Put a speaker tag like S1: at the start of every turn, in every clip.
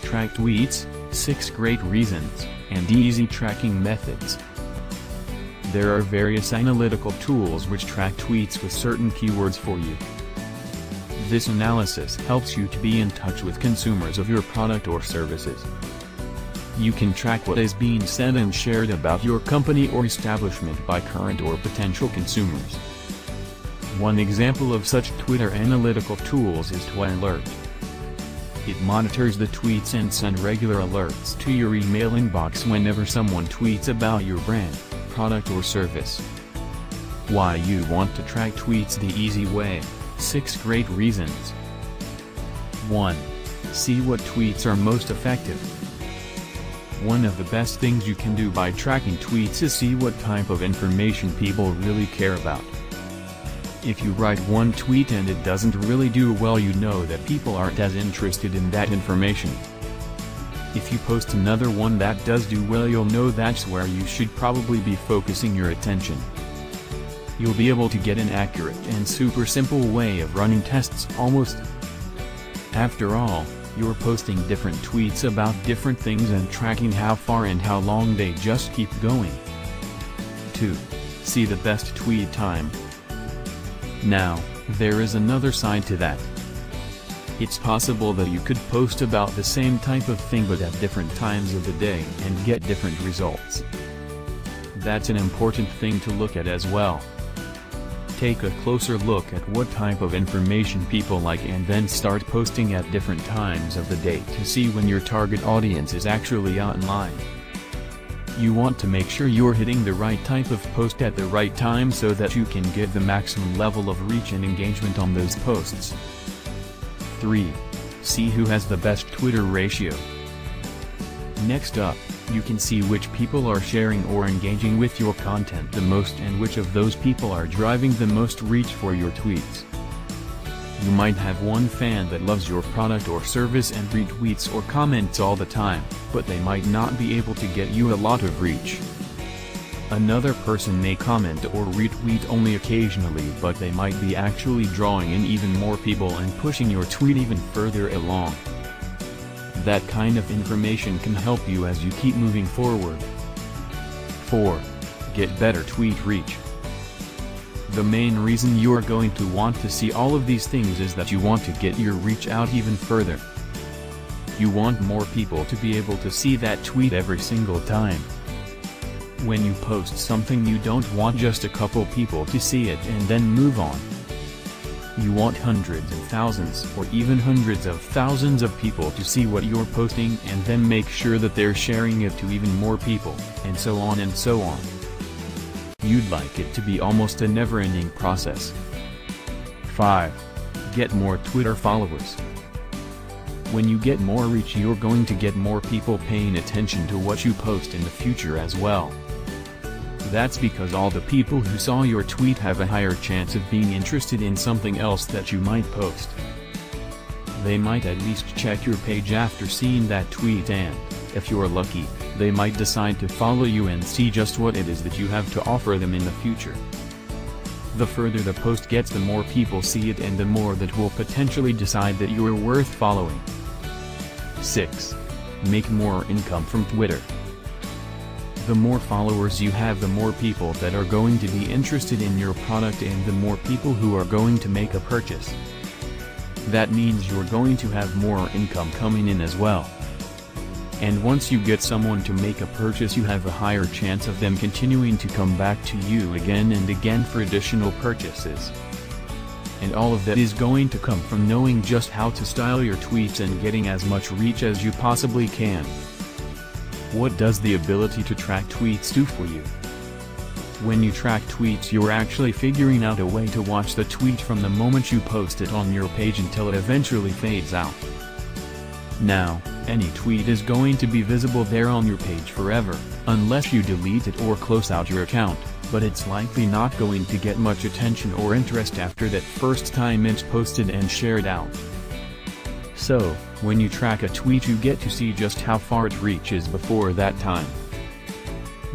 S1: Track tweets, 6 great reasons, and easy tracking methods. There are various analytical tools which track tweets with certain keywords for you. This analysis helps you to be in touch with consumers of your product or services. You can track what is being said and shared about your company or establishment by current or potential consumers. One example of such Twitter analytical tools is TweetAlert. It monitors the tweets and sends regular alerts to your email inbox whenever someone tweets about your brand, product or service. Why you want to track tweets the easy way, 6 great reasons. 1. See what tweets are most effective. One of the best things you can do by tracking tweets is see what type of information people really care about. If you write one tweet and it doesn't really do well, you know that people aren't as interested in that information. If you post another one that does do well, you'll know that's where you should probably be focusing your attention. You'll be able to get an accurate and super simple way of running tests almost. After all, you're posting different tweets about different things and tracking how far and how long they just keep going. 2. See the best tweet time. Now, there is another side to that. It's possible that you could post about the same type of thing but at different times of the day and get different results. That's an important thing to look at as well. Take a closer look at what type of information people like and then start posting at different times of the day to see when your target audience is actually online. You want to make sure you're hitting the right type of post at the right time so that you can get the maximum level of reach and engagement on those posts. 3. See who has the best Twitter ratio. Next up, you can see which people are sharing or engaging with your content the most and which of those people are driving the most reach for your tweets. You might have one fan that loves your product or service and retweets or comments all the time, but they might not be able to get you a lot of reach. Another person may comment or retweet only occasionally, but they might be actually drawing in even more people and pushing your tweet even further along. That kind of information can help you as you keep moving forward. 4. Get better tweet reach. The main reason you're going to want to see all of these things is that you want to get your reach out even further. You want more people to be able to see that tweet every single time. When you post something, you don't want just a couple people to see it and then move on. You want hundreds of thousands or even hundreds of thousands of people to see what you're posting and then make sure that they're sharing it to even more people, and so on and so on. You'd like it to be almost a never-ending process. 5. Get more Twitter followers. When you get more reach, you're going to get more people paying attention to what you post in the future as well. That's because all the people who saw your tweet have a higher chance of being interested in something else that you might post. They might at least check your page after seeing that tweet and, if you're lucky, they might decide to follow you and see just what it is that you have to offer them in the future. The further the post gets, the more people see it and the more that will potentially decide that you're worth following. 6. Make more income from Twitter. The more followers you have, the more people that are going to be interested in your product and the more people who are going to make a purchase. That means you're going to have more income coming in as well. And once you get someone to make a purchase, you have a higher chance of them continuing to come back to you again and again for additional purchases. And all of that is going to come from knowing just how to style your tweets and getting as much reach as you possibly can. What does the ability to track tweets do for you? When you track tweets, you're actually figuring out a way to watch the tweet from the moment you post it on your page until it eventually fades out. Now, any tweet is going to be visible there on your page forever, unless you delete it or close out your account, but it's likely not going to get much attention or interest after that first time it's posted and shared out. So, when you track a tweet, you get to see just how far it reaches before that time.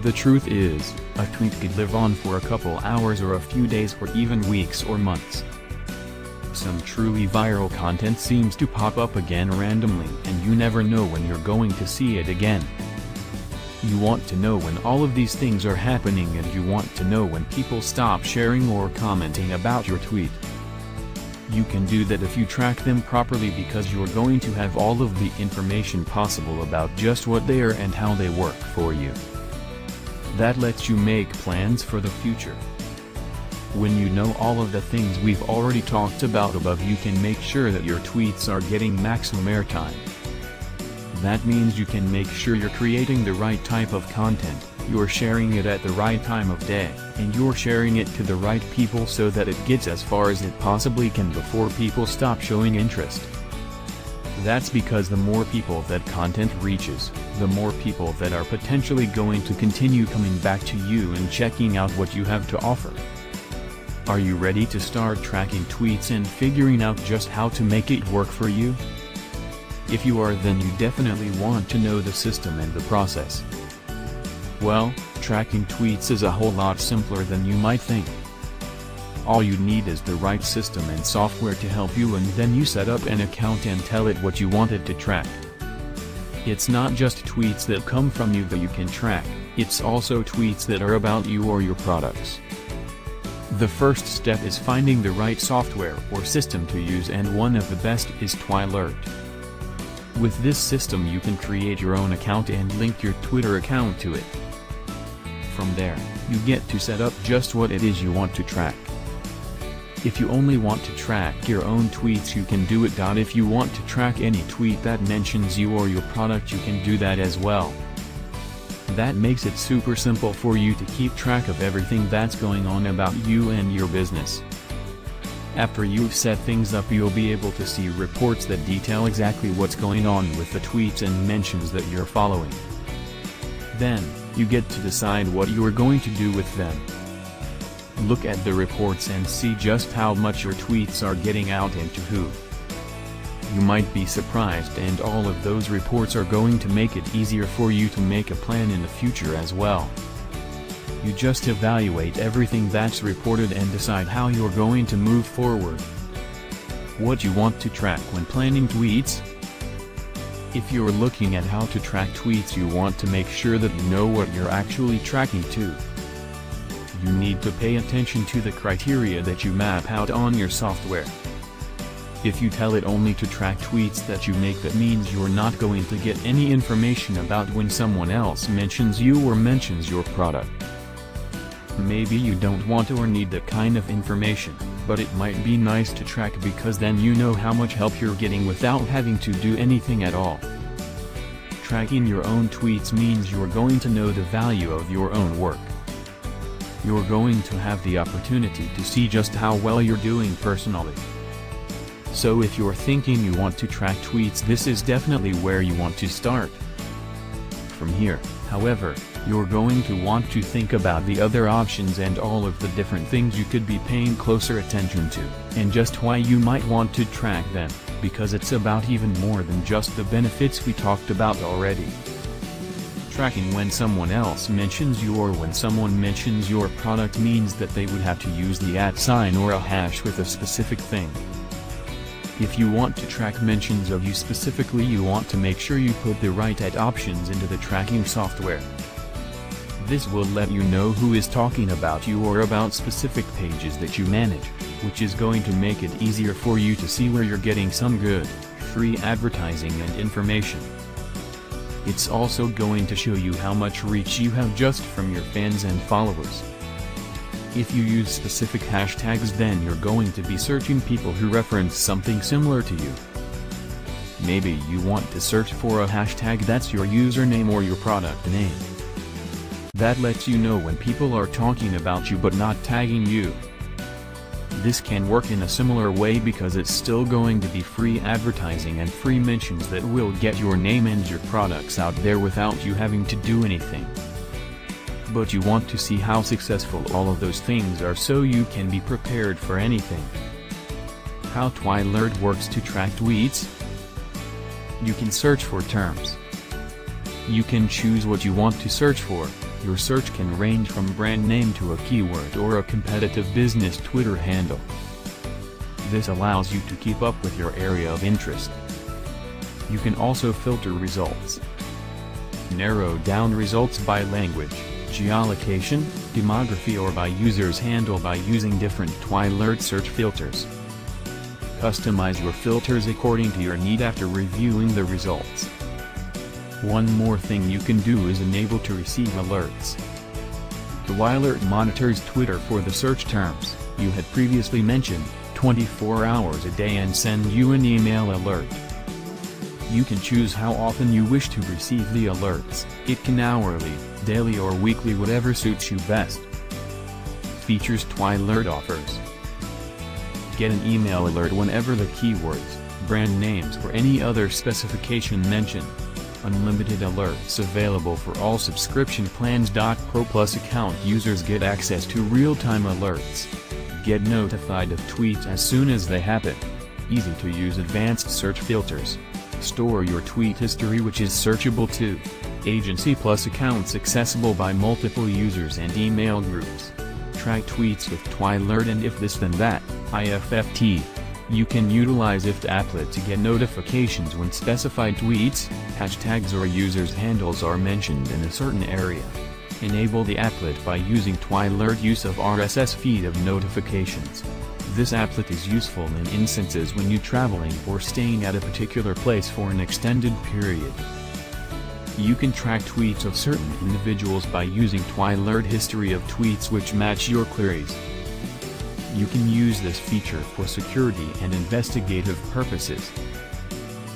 S1: The truth is, a tweet could live on for a couple hours or a few days or even weeks or months. some truly viral content seems to pop up again randomly and you never know when you're going to see it again. You want to know when all of these things are happening and you want to know when people stop sharing or commenting about your tweet. You can do that if you track them properly because you're going to have all of the information possible about just what they are and how they work for you. That lets you make plans for the future. When you know all of the things we've already talked about above, you can make sure that your tweets are getting maximum airtime. That means you can make sure you're creating the right type of content, you're sharing it at the right time of day, and you're sharing it to the right people so that it gets as far as it possibly can before people stop showing interest. That's because the more people that content reaches, the more people that are potentially going to continue coming back to you and checking out what you have to offer. Are you ready to start tracking tweets and figuring out just how to make it work for you? If you are, then you definitely want to know the system and the process. Well, tracking tweets is a whole lot simpler than you might think. All you need is the right system and software to help you, and then you set up an account and tell it what you want it to track. It's not just tweets that come from you that you can track, it's also tweets that are about you or your products. The first step is finding the right software or system to use, and one of the best is Twilert. With this system you can create your own account and link your Twitter account to it. From there, you get to set up just what it is you want to track. If you only want to track your own tweets, you can do it. If you want to track any tweet that mentions you or your product, you can do that as well. That makes it super simple for you to keep track of everything that's going on about you and your business. After you've set things up, you'll be able to see reports that detail exactly what's going on with the tweets and mentions that you're following. Then, you get to decide what you are going to do with them. Look at the reports and see just how much your tweets are getting out and to who. You might be surprised, and all of those reports are going to make it easier for you to make a plan in the future as well. You just evaluate everything that's reported and decide how you're going to move forward. What you want to track when planning tweets? If you're looking at how to track tweets, you want to make sure that you know what you're actually tracking to. You need to pay attention to the criteria that you map out on your software. If you tell it only to track tweets that you make, that means you're not going to get any information about when someone else mentions you or mentions your product. Maybe you don't want or need that kind of information, but it might be nice to track because then you know how much help you're getting without having to do anything at all. Tracking your own tweets means you're going to know the value of your own work. You're going to have the opportunity to see just how well you're doing personally. So if you're thinking you want to track tweets, this is definitely where you want to start. From here, however, you're going to want to think about the other options and all of the different things you could be paying closer attention to, and just why you might want to track them, because it's about even more than just the benefits we talked about already. Tracking when someone else mentions you or when someone mentions your product means that they would have to use the @ or a hash with a specific thing. If you want to track mentions of you specifically, you want to make sure you put the right options into the tracking software. This will let you know who is talking about you or about specific pages that you manage, which is going to make it easier for you to see where you're getting some good, free advertising and information. It's also going to show you how much reach you have just from your fans and followers. If you use specific hashtags, then you're going to be searching people who reference something similar to you. Maybe you want to search for a hashtag that's your username or your product name. That lets you know when people are talking about you but not tagging you. This can work in a similar way because it's still going to be free advertising and free mentions that will get your name and your products out there without you having to do anything. But you want to see how successful all of those things are so you can be prepared for anything. How Twilert works to track tweets? You can search for terms. You can choose what you want to search for. Your search can range from brand name to a keyword or a competitive business Twitter handle. This allows you to keep up with your area of interest. You can also filter results. Narrow down results by language, geolocation, demography or by user's handle by using different Twilert search filters. Customize your filters according to your need after reviewing the results. One more thing you can do is enable to receive alerts. Twilert monitors Twitter for the search terms you had previously mentioned, 24 hours a day and send you an email alert. You can choose how often you wish to receive the alerts. It can hourly, daily or weekly, whatever suits you best. Features Twilert offers. Get an email alert whenever the keywords, brand names or any other specification mentioned. Unlimited alerts available for all subscription plans. Pro Plus account users get access to real-time alerts. Get notified of tweets as soon as they happen. Easy to use advanced search filters. Store your tweet history which is searchable too. Agency Plus accounts accessible by multiple users and email groups. Track tweets with Twilert and If This Then That, IFFT. You can utilize IFT applet to get notifications when specified tweets, hashtags or users' handles are mentioned in a certain area. Enable the applet by using Twilert use of RSS feed of notifications. This applet is useful in instances when you're traveling or staying at a particular place for an extended period. You can track tweets of certain individuals by using Twilert history of tweets which match your queries. You can use this feature for security and investigative purposes.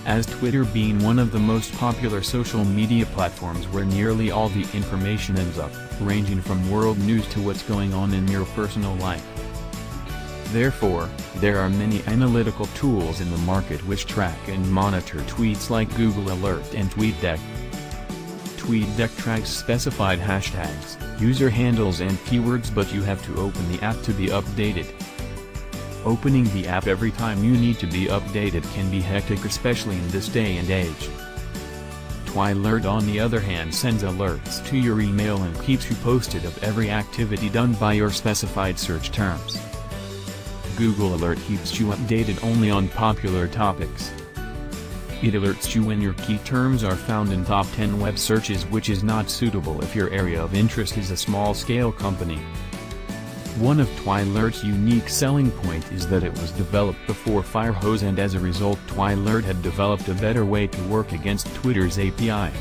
S1: As Twitter being one of the most popular social media platforms where nearly all the information ends up, ranging from world news to what's going on in your personal life. Therefore, there are many analytical tools in the market which track and monitor tweets like Google Alert and TweetDeck. TweetDeck tracks specified hashtags, user handles and keywords, but you have to open the app to be updated. Opening the app every time you need to be updated can be hectic, especially in this day and age. Twilert on the other hand sends alerts to your email and keeps you posted of every activity done by your specified search terms. Google Alert keeps you updated only on popular topics. It alerts you when your key terms are found in top 10 web searches, which is not suitable if your area of interest is a small-scale company. One of Twilert's unique selling point is that it was developed before Firehose, and as a result Twilert had developed a better way to work against Twitter's API.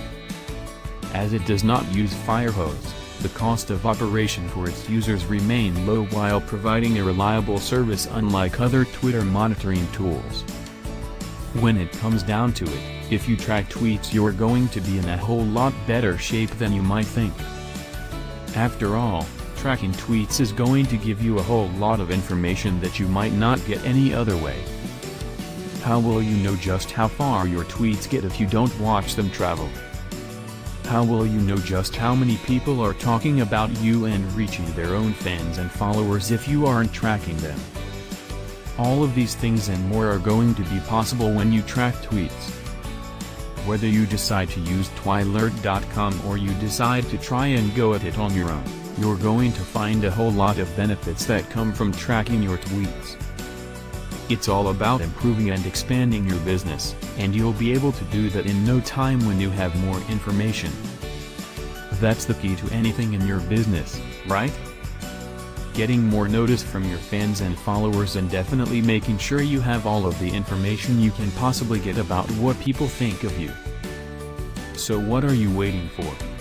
S1: As it does not use Firehose, the cost of operation for its users remain low while providing a reliable service, unlike other Twitter monitoring tools. When it comes down to it, if you track tweets you're going to be in a whole lot better shape than you might think. After all, tracking tweets is going to give you a whole lot of information that you might not get any other way. How will you know just how far your tweets get if you don't watch them travel? How will you know just how many people are talking about you and reaching their own fans and followers if you aren't tracking them? All of these things and more are going to be possible when you track tweets. Whether you decide to use Twilert.com or you decide to try and go at it on your own, you're going to find a whole lot of benefits that come from tracking your tweets. It's all about improving and expanding your business, and you'll be able to do that in no time when you have more information. That's the key to anything in your business, right? Getting more notice from your fans and followers, and definitely making sure you have all of the information you can possibly get about what people think of you. So what are you waiting for?